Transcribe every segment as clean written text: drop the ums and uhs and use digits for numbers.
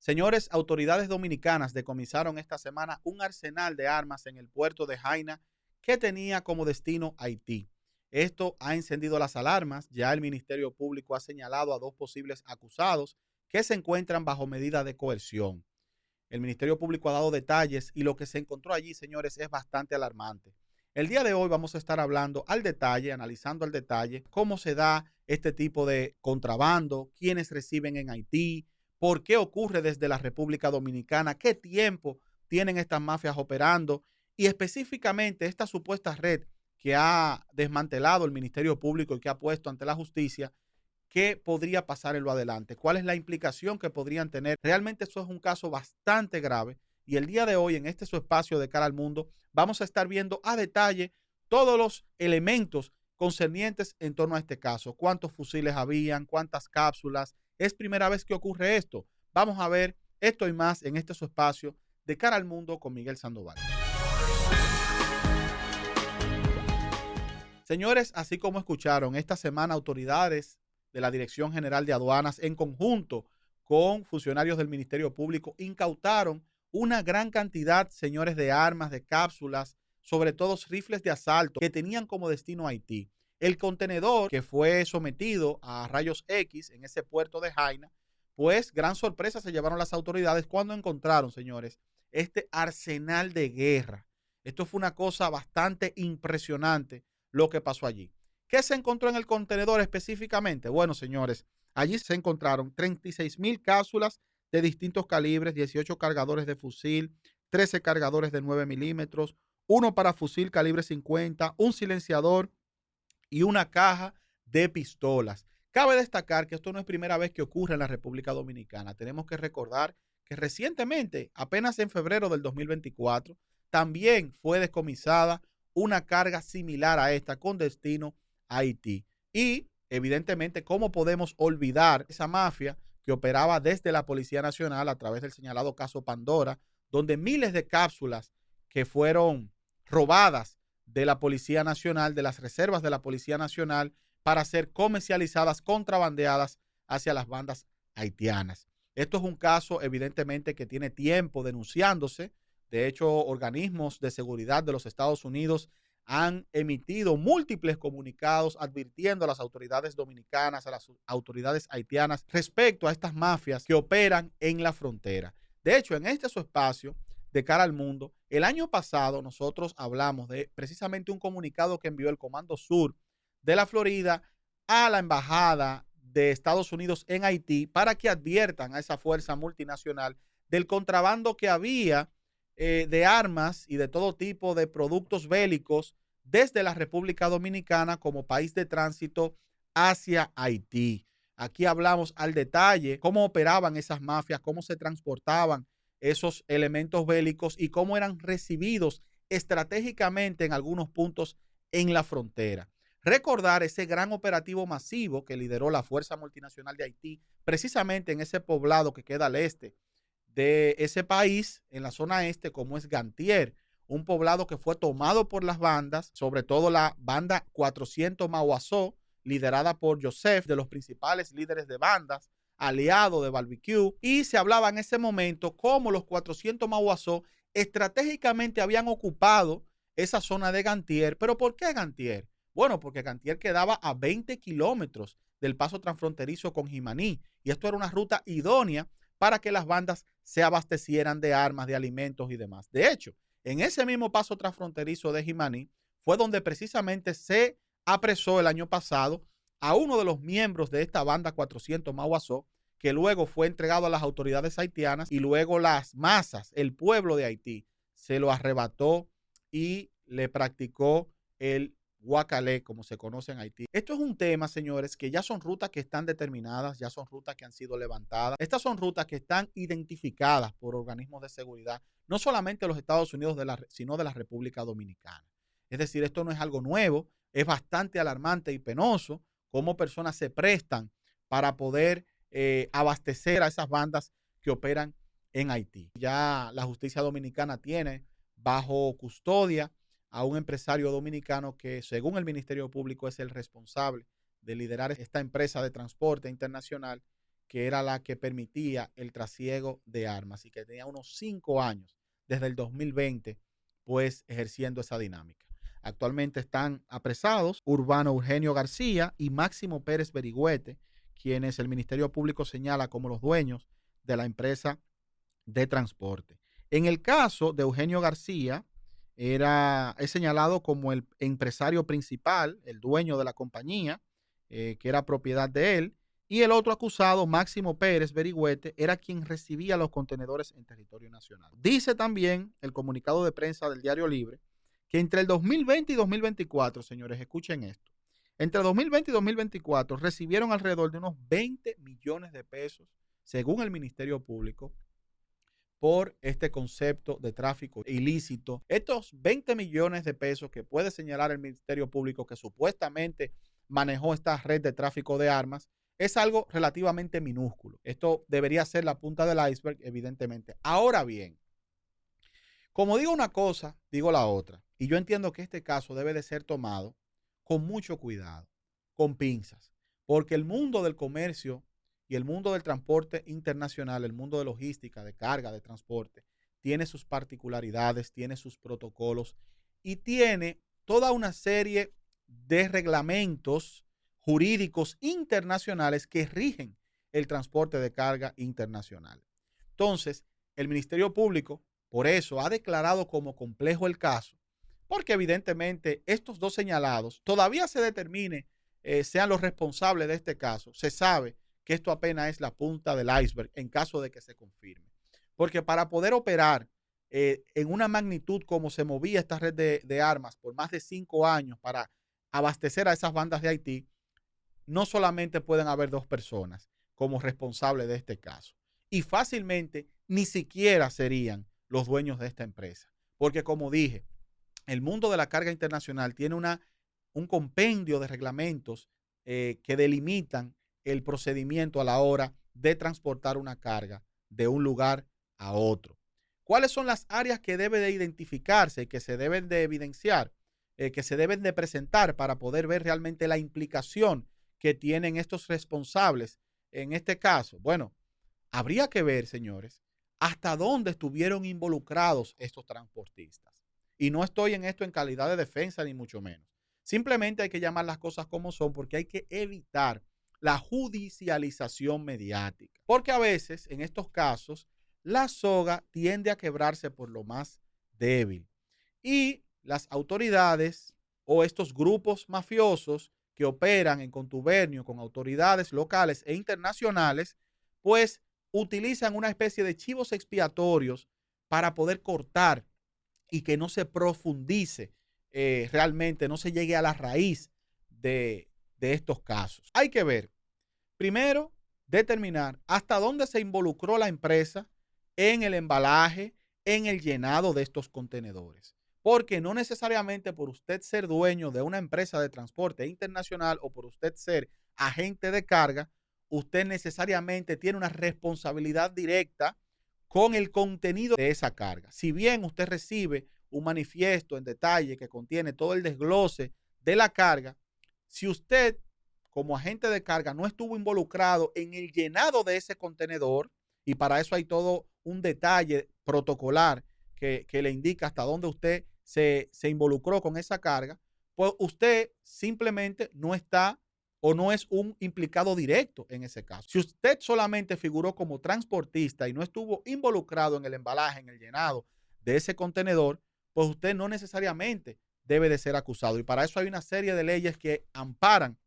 Señores, autoridades dominicanas decomisaron esta semana un arsenal de armas en el puerto de Jaina que tenía como destino Haití. Esto ha encendido las alarmas. Ya el Ministerio Público ha señalado a dos posibles acusados que se encuentran bajo medida de coerción. El Ministerio Público ha dado detalles y lo que se encontró allí, señores, es bastante alarmante. El día de hoy vamos a estar hablando al detalle, analizando al detalle cómo se da este tipo de contrabando, quiénes reciben en Haití, por qué ocurre desde la República Dominicana, qué tiempo tienen estas mafias operando y específicamente esta supuesta red que ha desmantelado el Ministerio Público y que ha puesto ante la justicia. ¿Qué podría pasar en lo adelante? ¿Cuál es la implicación que podrían tener? Realmente eso es un caso bastante grave y el día de hoy en este su espacio de cara al mundo vamos a estar viendo a detalle todos los elementos concernientes en torno a este caso. ¿Cuántos fusiles habían? ¿Cuántas cápsulas? ¿Es primera vez que ocurre esto? Vamos a ver esto y más en este su espacio de cara al mundo con Miguel Sandoval. Señores, así como escucharon, esta semana autoridades de la Dirección General de Aduanas, en conjunto con funcionarios del Ministerio Público, incautaron una gran cantidad, señores, de armas, de cápsulas, sobre todo rifles de asalto que tenían como destino Haití. El contenedor que fue sometido a rayos X en ese puerto de Jaina, pues gran sorpresa se llevaron las autoridades cuando encontraron, señores, este arsenal de guerra. Esto fue una cosa bastante impresionante lo que pasó allí. ¿Qué se encontró en el contenedor específicamente? Bueno, señores, allí se encontraron 36,000 cápsulas de distintos calibres, 18 cargadores de fusil, 13 cargadores de 9 milímetros, uno para fusil calibre 50, un silenciador y una caja de pistolas. Cabe destacar que esto no es primera vez que ocurre en la República Dominicana. Tenemos que recordar que recientemente, apenas en febrero del 2024, también fue decomisada una carga similar a esta con destino a Haití. Y evidentemente, ¿cómo podemos olvidar esa mafia que operaba desde la Policía Nacional a través del señalado caso Pandora, donde miles de cápsulas que fueron robadas de la Policía Nacional, de las reservas de la Policía Nacional, para ser comercializadas, contrabandeadas hacia las bandas haitianas? Esto es un caso evidentemente que tiene tiempo denunciándose. De hecho, organismos de seguridad de los Estados Unidos han emitido múltiples comunicados advirtiendo a las autoridades dominicanas, a las autoridades haitianas respecto a estas mafias que operan en la frontera. De hecho, en este su espacio de cara al mundo, el año pasado nosotros hablamos de precisamente un comunicado que envió el Comando Sur de la Florida a la Embajada de Estados Unidos en Haití para que adviertan a esa fuerza multinacional del contrabando que había de armas y de todo tipo de productos bélicos desde la República Dominicana como país de tránsito hacia Haití. Aquí hablamos al detalle cómo operaban esas mafias, cómo se transportaban esos elementos bélicos y cómo eran recibidos estratégicamente en algunos puntos en la frontera. Recordar ese gran operativo masivo que lideró la Fuerza Multinacional de Haití, precisamente en ese poblado que queda al este de ese país, en la zona este, como es Gantier, un poblado que fue tomado por las bandas, sobre todo la banda 400 Mauazó, liderada por Joseph, de los principales líderes de bandas, aliado de Barbecue, y se hablaba en ese momento cómo los 400 Mauazó estratégicamente habían ocupado esa zona de Gantier. ¿Pero por qué Gantier? Bueno, porque Gantier quedaba a 20 kilómetros del paso transfronterizo con Jimaní, y esto era una ruta idónea para que las bandas se abastecieran de armas, de alimentos y demás. De hecho, en ese mismo paso transfronterizo de Jimaní fue donde precisamente se apresó el año pasado a uno de los miembros de esta banda 400 Mauazó, que luego fue entregado a las autoridades haitianas y luego las masas, el pueblo de Haití, se lo arrebató y le practicó el Guacalé, como se conoce en Haití. Esto es un tema, señores, que ya son rutas que están determinadas, ya son rutas que han sido levantadas. Estas son rutas que están identificadas por organismos de seguridad, no solamente de los Estados Unidos, sino de la República Dominicana. Es decir, esto no es algo nuevo, es bastante alarmante y penoso cómo personas se prestan para poder abastecer a esas bandas que operan en Haití. Ya la justicia dominicana tiene bajo custodia a un empresario dominicano que, según el Ministerio Público, es el responsable de liderar esta empresa de transporte internacional que era la que permitía el trasiego de armas y que tenía unos 5 años desde el 2020, pues ejerciendo esa dinámica. Actualmente están apresados Urbano Eugenio García y Máximo Pérez Berigüete, quienes el Ministerio Público señala como los dueños de la empresa de transporte. En el caso de Eugenio García, es señalado como el empresario principal, el dueño de la compañía, que era propiedad de él, y el otro acusado, Máximo Pérez Berigüete, era quien recibía los contenedores en territorio nacional. Dice también el comunicado de prensa del Diario Libre que entre el 2020 y 2024, señores, escuchen esto, entre 2020 y 2024 recibieron alrededor de unos 20 millones de pesos, según el Ministerio Público, por este concepto de tráfico ilícito. Estos 20 millones de pesos que puede señalar el Ministerio Público que supuestamente manejó esta red de tráfico de armas es algo relativamente minúsculo. Esto debería ser la punta del iceberg, evidentemente. Ahora bien, como digo una cosa, digo la otra. Y yo entiendo que este caso debe de ser tomado con mucho cuidado, con pinzas, porque el mundo del comercio y el mundo del transporte internacional, el mundo de logística, de carga, de transporte, tiene sus particularidades, tiene sus protocolos y tiene toda una serie de reglamentos jurídicos internacionales que rigen el transporte de carga internacional. Entonces, el Ministerio Público, por eso, ha declarado como complejo el caso, porque evidentemente estos dos señalados todavía se determine, sean los responsables de este caso. Se sabe que esto apenas es la punta del iceberg en caso de que se confirme. Porque para poder operar en una magnitud como se movía esta red de armas por más de 5 años para abastecer a esas bandas de Haití, no solamente pueden haber dos personas como responsables de este caso. Y fácilmente ni siquiera serían los dueños de esta empresa. Porque como dije, el mundo de la carga internacional tiene un compendio de reglamentos que delimitan el procedimiento a la hora de transportar una carga de un lugar a otro. ¿Cuáles son las áreas que deben de identificarse y que se deben de evidenciar, que se deben de presentar para poder ver realmente la implicación que tienen estos responsables en este caso? Bueno, habría que ver, señores, hasta dónde estuvieron involucrados estos transportistas. Y no estoy en esto en calidad de defensa, ni mucho menos. Simplemente hay que llamar las cosas como son porque hay que evitar la judicialización mediática. Porque a veces, en estos casos, la soga tiende a quebrarse por lo más débil. Y las autoridades o estos grupos mafiosos que operan en contubernio con autoridades locales e internacionales, pues utilizan una especie de chivos expiatorios para poder cortar y que no se profundice realmente, no se llegue a la raíz de estos casos. Hay que ver, primero, determinar hasta dónde se involucró la empresa en el embalaje, en el llenado de estos contenedores. Porque no necesariamente por usted ser dueño de una empresa de transporte internacional o por usted ser agente de carga, usted necesariamente tiene una responsabilidad directa con el contenido de esa carga. Si bien usted recibe un manifiesto en detalle que contiene todo el desglose de la carga, si usted como agente de carga no estuvo involucrado en el llenado de ese contenedor, y para eso hay todo un detalle protocolar que le indica hasta dónde usted se involucró con esa carga, pues usted simplemente no está o no es un implicado directo en ese caso. Si usted solamente figuró como transportista y no estuvo involucrado en el embalaje, en el llenado de ese contenedor, pues usted no necesariamente debe de ser acusado. Y para eso hay una serie de leyes que amparan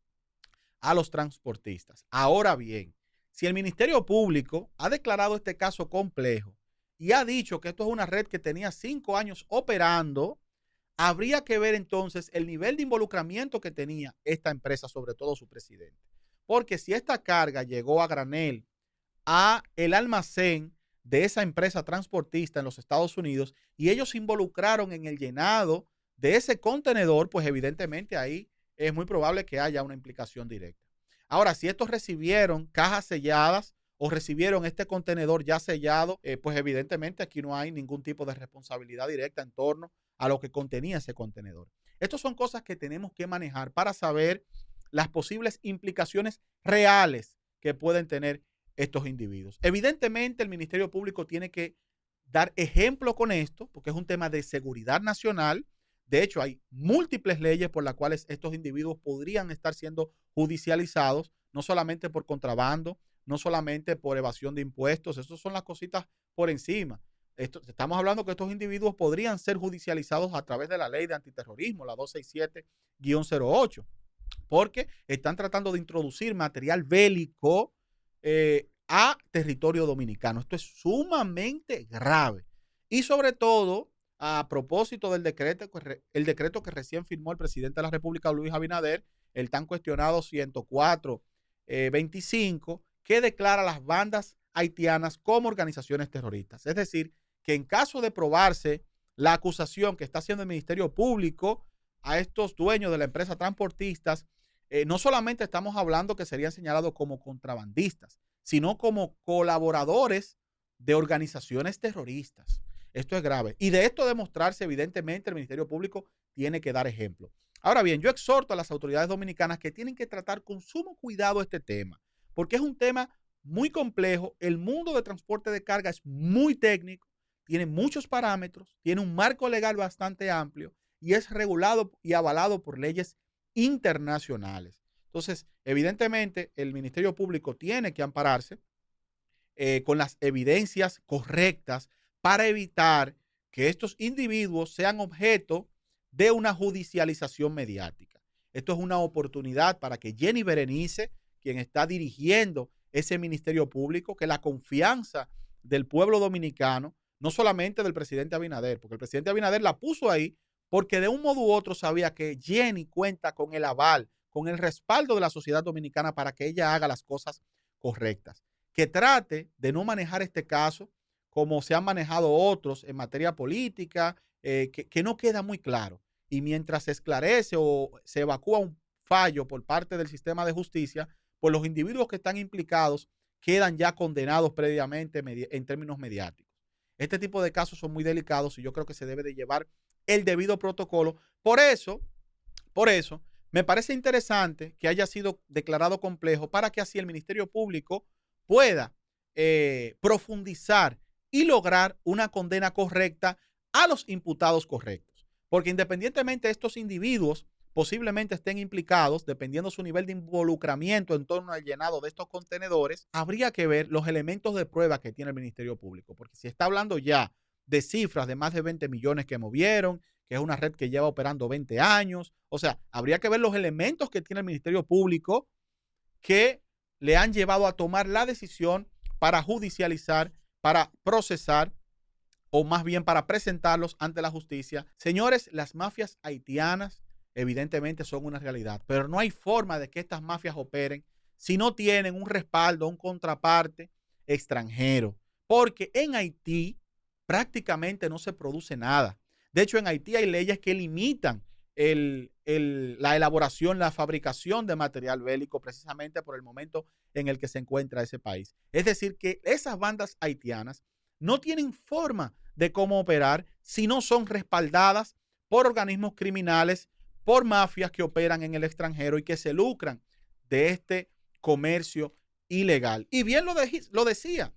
a los transportistas. Ahora bien, si el Ministerio Público ha declarado este caso complejo y ha dicho que esto es una red que tenía 5 años operando, habría que ver entonces el nivel de involucramiento que tenía esta empresa, sobre todo su presidente. Porque si esta carga llegó a granel a el almacén de esa empresa transportista en los Estados Unidos y ellos se involucraron en el llenado de ese contenedor, pues evidentemente ahí es muy probable que haya una implicación directa. Ahora, si estos recibieron cajas selladas o recibieron este contenedor ya sellado, pues evidentemente aquí no hay ningún tipo de responsabilidad directa en torno a lo que contenía ese contenedor. Estas son cosas que tenemos que manejar para saber las posibles implicaciones reales que pueden tener estos individuos. Evidentemente, el Ministerio Público tiene que dar ejemplo con esto, porque es un tema de seguridad nacional. De hecho, hay múltiples leyes por las cuales estos individuos podrían estar siendo judicializados, no solamente por contrabando, no solamente por evasión de impuestos, esas son las cositas por encima. Estamos hablando que estos individuos podrían ser judicializados a través de la ley de antiterrorismo, la 267-08, porque están tratando de introducir material bélico a territorio dominicano. Esto es sumamente grave. Y sobre todo, a propósito del decreto, el decreto que recién firmó el presidente de la República, Luis Abinader, el tan cuestionado 104-25, que declara a las bandas haitianas como organizaciones terroristas. Es decir, que en caso de probarse la acusación que está haciendo el Ministerio Público a estos dueños de la empresa transportistas, no solamente estamos hablando que serían señalados como contrabandistas, sino como colaboradores de organizaciones terroristas. Esto es grave. Y de esto demostrarse, evidentemente, el Ministerio Público tiene que dar ejemplo. Ahora bien, yo exhorto a las autoridades dominicanas que tienen que tratar con sumo cuidado este tema, porque es un tema muy complejo. El mundo de transporte de carga es muy técnico, tiene muchos parámetros, tiene un marco legal bastante amplio y es regulado y avalado por leyes internacionales. Entonces, evidentemente, el Ministerio Público tiene que ampararse con las evidencias correctas para evitar que estos individuos sean objeto de una judicialización mediática. Esto es una oportunidad para que Jenny Berenice, quien está dirigiendo ese Ministerio Público, que la confianza del pueblo dominicano, no solamente del presidente Abinader, porque el presidente Abinader la puso ahí porque de un modo u otro sabía que Jenny cuenta con el aval, con el respaldo de la sociedad dominicana para que ella haga las cosas correctas. Que trate de no manejar este caso como se han manejado otros en materia política, que no queda muy claro. Y mientras se esclarece o se evacúa un fallo por parte del sistema de justicia, pues los individuos que están implicados quedan ya condenados previamente en términos mediáticos. Este tipo de casos son muy delicados y yo creo que se debe de llevar el debido protocolo. Por eso, me parece interesante que haya sido declarado complejo para que así el Ministerio Público pueda profundizar y lograr una condena correcta a los imputados correctos. Porque independientemente de estos individuos posiblemente estén implicados, dependiendo su nivel de involucramiento en torno al llenado de estos contenedores, habría que ver los elementos de prueba que tiene el Ministerio Público. Porque si está hablando ya de cifras de más de 20 millones que movieron, que es una red que lleva operando 20 años, o sea, habría que ver los elementos que tiene el Ministerio Público que le han llevado a tomar la decisión para judicializar, para procesar o más bien para presentarlos ante la justicia. Señores, las mafias haitianas evidentemente son una realidad, pero no hay forma de que estas mafias operen si no tienen un respaldo, un contraparte extranjero, porque en Haití prácticamente no se produce nada. De hecho, en Haití hay leyes que limitan la elaboración, la fabricación de material bélico precisamente por el momento en el que se encuentra ese país. Es decir, que esas bandas haitianas no tienen forma de cómo operar si no son respaldadas por organismos criminales, por mafias que operan en el extranjero y que se lucran de este comercio ilegal. Y bien lo decía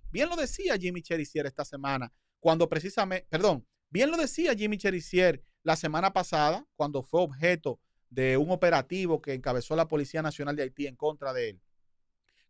Jimmy Cherizier esta semana, cuando precisamente, perdón, bien lo decía Jimmy Cherizier la semana pasada, cuando fue objeto de un operativo que encabezó la Policía Nacional de Haití en contra de él.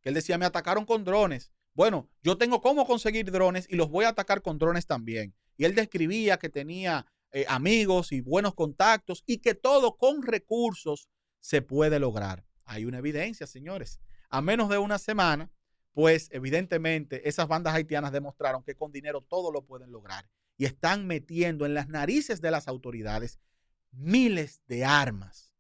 Que él decía, me atacaron con drones. Bueno, yo tengo cómo conseguir drones y los voy a atacar con drones también. Y él describía que tenía amigos y buenos contactos y que todo con recursos se puede lograr. Hay una evidencia, señores. A menos de una semana, pues evidentemente esas bandas haitianas demostraron que con dinero todo lo pueden lograr y están metiendo en las narices de las autoridades miles de armas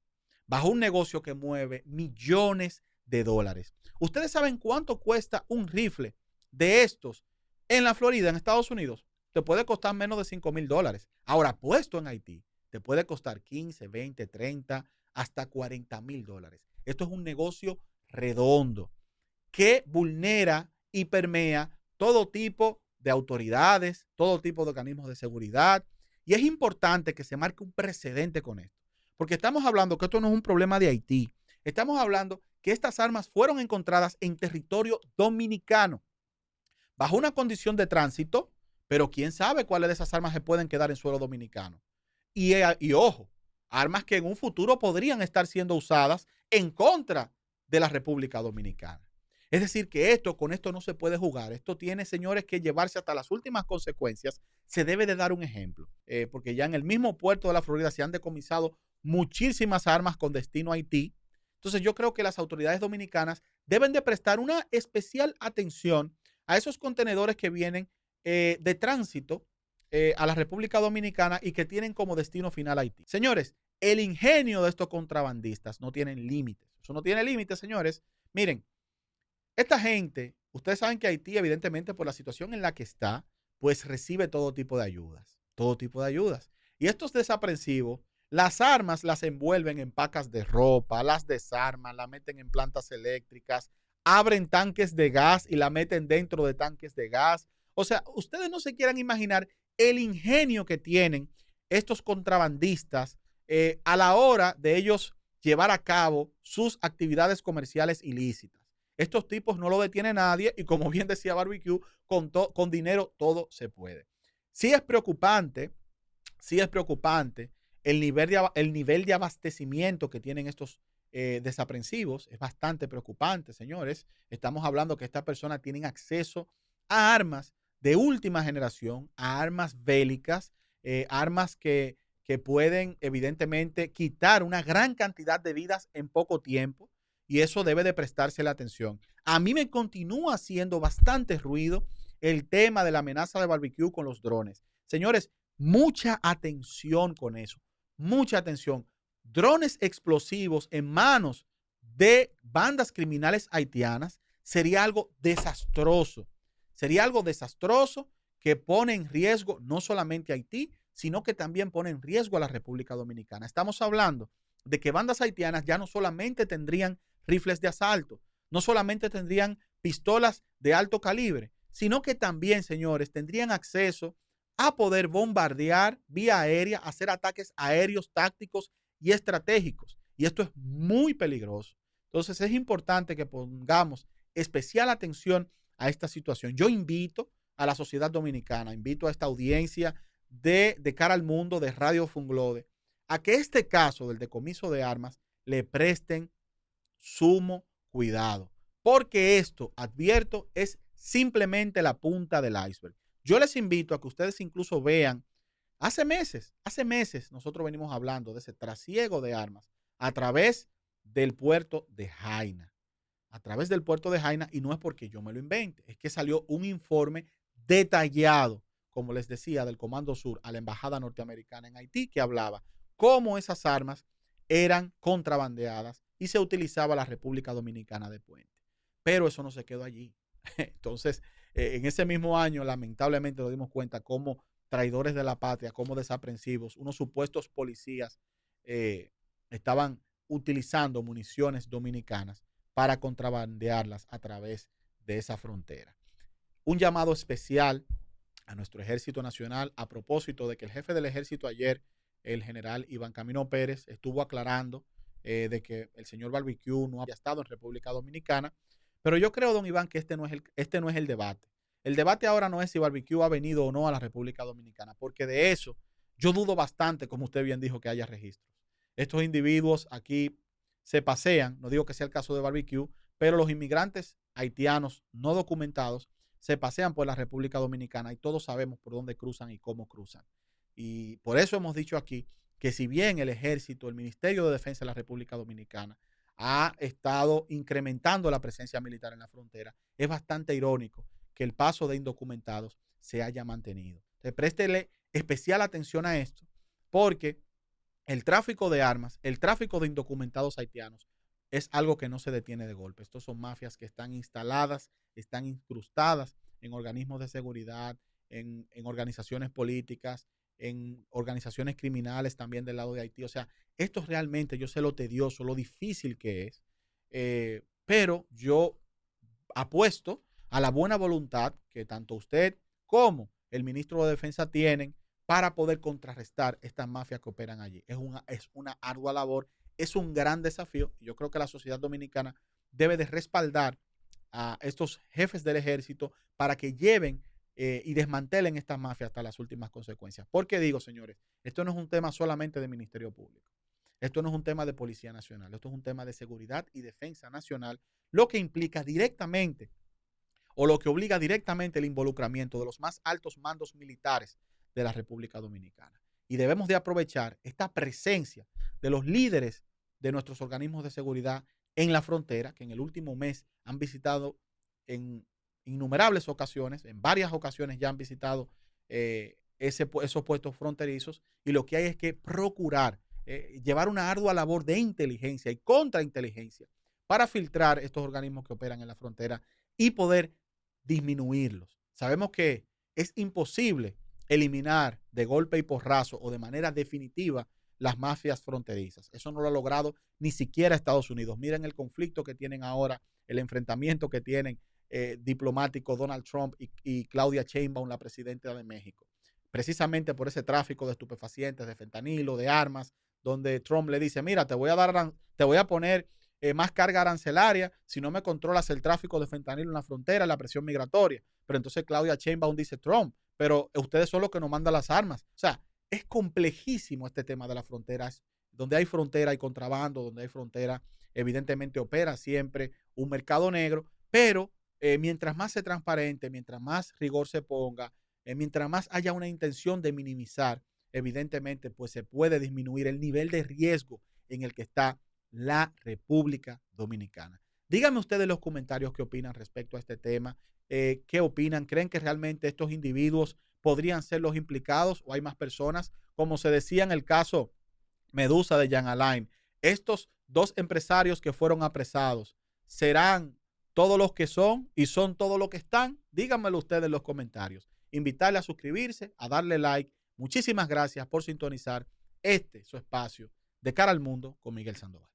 bajo un negocio que mueve millones de dólares. ¿Ustedes saben cuánto cuesta un rifle de estos en la Florida, en Estados Unidos? Te puede costar menos de $5,000. Ahora, puesto en Haití, te puede costar 15, 20, 30, hasta $40,000. Esto es un negocio redondo que vulnera y permea todo tipo de autoridades, todo tipo de organismos de seguridad. Y es importante que se marque un precedente con esto, porque estamos hablando que esto no es un problema de Haití, Estamos hablando que estas armas fueron encontradas en territorio dominicano, bajo una condición de tránsito, pero quién sabe cuáles de esas armas se pueden quedar en suelo dominicano. Y ojo, armas que en un futuro podrían estar siendo usadas en contra de la República Dominicana. Es decir, que con esto no se puede jugar. Esto tiene, señores, que llevarse hasta las últimas consecuencias. Se debe de dar un ejemplo, porque ya en el mismo puerto de la Florida se han decomisado muchísimas armas con destino a Haití. Entonces yo creo que las autoridades dominicanas deben de prestar una especial atención a esos contenedores que vienen de tránsito a la República Dominicana y que tienen como destino final Haití. Señores, el ingenio de estos contrabandistas no tiene límites. Eso no tiene límites, señores. Miren, esta gente, ustedes saben que Haití, evidentemente, por la situación en la que está, pues recibe todo tipo de ayudas. Todo tipo de ayudas. Y estos desaprensivos, las armas las envuelven en pacas de ropa, las desarman, las meten en plantas eléctricas, abren tanques de gas y la meten dentro de tanques de gas. O sea, ustedes no se quieran imaginar el ingenio que tienen estos contrabandistas a la hora de ellos llevar a cabo sus actividades comerciales ilícitas. Estos tipos no lo detiene nadie y como bien decía Barbecue, con dinero todo se puede. Sí es preocupante, sí es preocupante el nivel de abastecimiento que tienen estos desaprensivos. Es bastante preocupante, señores. Estamos hablando que estas personas tienen acceso a armas de última generación, a armas bélicas, armas que pueden evidentemente quitar una gran cantidad de vidas en poco tiempo y eso debe de prestarse la atención. A mí me continúa haciendo bastante ruido el tema de la amenaza de Barbecue con los drones. Señores, mucha atención con eso, mucha atención. Drones explosivos en manos de bandas criminales haitianas sería algo desastroso. Sería algo desastroso que pone en riesgo no solamente a Haití, sino que también pone en riesgo a la República Dominicana. Estamos hablando de que bandas haitianas ya no solamente tendrían rifles de asalto, no solamente tendrían pistolas de alto calibre, sino que también, señores, tendrían acceso a poder bombardear vía aérea, hacer ataques aéreos tácticos y estratégicos. Y esto es muy peligroso. Entonces es importante que pongamos especial atención a esta situación. Yo invito a la sociedad dominicana, invito a esta audiencia de cara al mundo de Radio Funglode, a que este caso del decomiso de armas le presten sumo cuidado, porque esto, advierto, es simplemente la punta del iceberg. Yo les invito a que ustedes incluso vean, hace meses nosotros venimos hablando de ese trasiego de armas a través del puerto de Jaina, a través del puerto de Jaina, y no es porque yo me lo invente, es que salió un informe detallado, como les decía, del Comando Sur a la Embajada Norteamericana en Haití, que hablaba cómo esas armas eran contrabandeadas y se utilizaba la República Dominicana de puente. Pero eso no se quedó allí. Entonces, en ese mismo año, lamentablemente nos dimos cuenta cómo traidores de la patria, como desaprensivos, unos supuestos policías estaban utilizando municiones dominicanas para contrabandearlas a través de esa frontera. Un llamado especial a nuestro Ejército Nacional a propósito de que el jefe del ejército ayer, el general Iván Camino Pérez, estuvo aclarando de que el señor Barbecue no había estado en República Dominicana. Pero yo creo, don Iván, que este no es el debate. El debate ahora no es si Barbecue ha venido o no a la República Dominicana, porque de eso yo dudo bastante, como usted bien dijo, que haya registros. Estos individuos aquí se pasean, no digo que sea el caso de Barbecue, pero los inmigrantes haitianos no documentados se pasean por la República Dominicana y todos sabemos por dónde cruzan y cómo cruzan. Y por eso hemos dicho aquí que si bien el Ejército, el Ministerio de Defensa de la República Dominicana ha estado incrementando la presencia militar en la frontera, es bastante irónico que el paso de indocumentados se haya mantenido. Entonces, préstele especial atención a esto, porque el tráfico de armas, el tráfico de indocumentados haitianos es algo que no se detiene de golpe. Estos son mafias que están instaladas, están incrustadas en organismos de seguridad, en organizaciones políticas, en organizaciones criminales también del lado de Haití. O sea, esto realmente, yo sé lo tedioso, lo difícil que es, pero yo apuesto a la buena voluntad que tanto usted como el ministro de Defensa tienen para poder contrarrestar estas mafias que operan allí. Es una ardua labor, es un gran desafío. Yo creo que la sociedad dominicana debe de respaldar a estos jefes del ejército para que lleven y desmantelen estas mafias hasta las últimas consecuencias. Porque digo, señores, esto no es un tema solamente de Ministerio Público. Esto no es un tema de Policía Nacional. Esto es un tema de seguridad y defensa nacional, lo que implica directamente o lo que obliga directamente el involucramiento de los más altos mandos militares de la República Dominicana. Y debemos de aprovechar esta presencia de los líderes de nuestros organismos de seguridad en la frontera, que en el último mes han visitado en innumerables ocasiones, en varias ocasiones ya han visitado esos puestos fronterizos, y lo que hay es que procurar llevar una ardua labor de inteligencia y contrainteligencia para filtrar estos organismos que operan en la frontera y poder disminuirlos. Sabemos que es imposible eliminar de golpe y porrazo o de manera definitiva las mafias fronterizas. Eso no lo ha logrado ni siquiera Estados Unidos. Miren el conflicto que tienen ahora, el enfrentamiento que tienen diplomático Donald Trump y Claudia Sheinbaum, la presidenta de México. Precisamente por ese tráfico de estupefacientes, de fentanilo, de armas, donde Trump le dice, mira, te voy a poner más carga arancelaria si no me controlas el tráfico de fentanilo en la frontera, la presión migratoria. Pero entonces Claudia Sheinbaum dice, Trump, pero ustedes son los que nos mandan las armas. O sea, es complejísimo este tema de las fronteras. Donde hay frontera hay contrabando, donde hay frontera evidentemente opera siempre un mercado negro, pero mientras más se transparente, mientras más rigor se ponga, mientras más haya una intención de minimizar, evidentemente pues se puede disminuir el nivel de riesgo en el que está la República Dominicana. Díganme ustedes en los comentarios qué opinan respecto a este tema. ¿Qué opinan? ¿Creen que realmente estos individuos podrían ser los implicados o hay más personas? Como se decía en el caso Medusa de Jean Alain, estos dos empresarios que fueron apresados, ¿serán todos los que son y son todos los que están? Díganmelo ustedes en los comentarios. Invitarle a suscribirse, a darle like. Muchísimas gracias por sintonizar su espacio de cara al mundo con Miguel Sandoval.